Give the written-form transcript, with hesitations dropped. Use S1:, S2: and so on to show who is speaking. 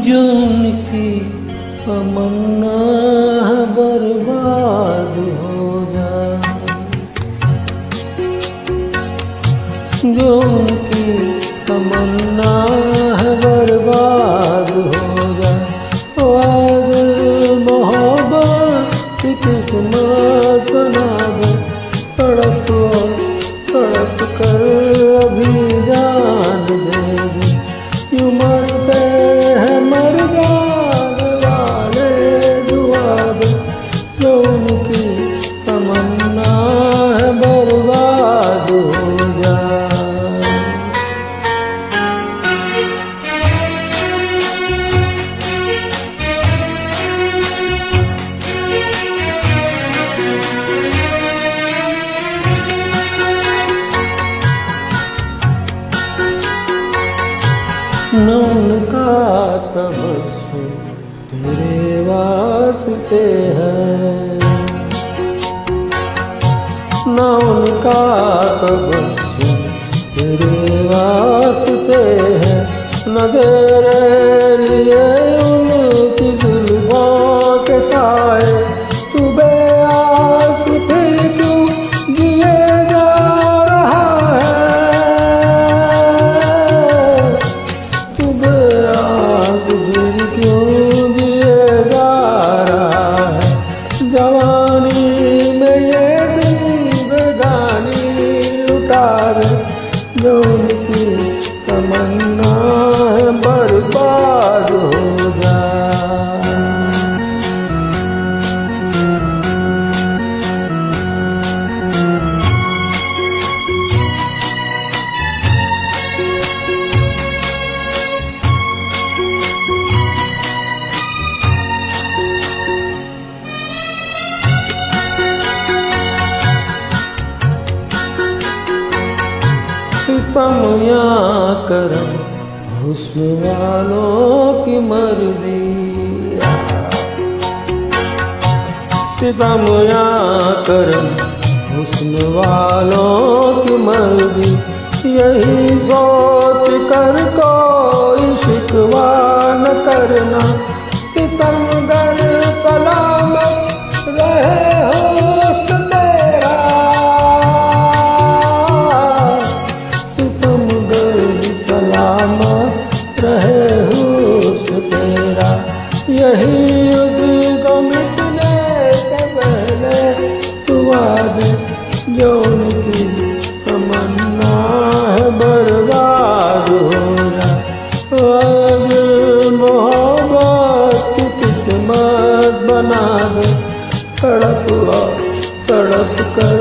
S1: जो उनकी तमन्ना है बर्बाद हो जाए, जो उनकी तमन्ना है बर्बाद हो जाए। तो आज मोहब्बत की किस्मत बना दे, तड़प तड़प कर अभी जान दे दे। यूं मरते हैं मर जाने वाले दुआ दे, जो उनकी तमन्ना है बर्बाद हो जाए। न उनका तबस्सुम तेरे वास्ते है, न उनका तबस्सुम तेरे वास्ते है, न तेरे लिए उनकी जुल्फों के साए। तू बेआस फिर क्यों जिए जा रहा है, तू बेआस फिर क्यों जिए जा रहा है। जवानी में ये जिंदगानी लुटा दे, जो उनकी तमन्ना है बर्बाद हो जाए। सितम या करम हुस्न वालों की मर्जी, सितम या करम हुस्न वालों की मर्जी। यही सोच कर कोई शिकवा न करना, सितमगर सलामत रहे हुस्न तेरा, सलामत रहे हुस्न तेरा। यही उसको मिटने से पहले दुआ दे, जो उनकी तमन्ना है बर्बाद हो जाए। आज मोहब्बत की किस्मत बना दे, तड़प तड़प कर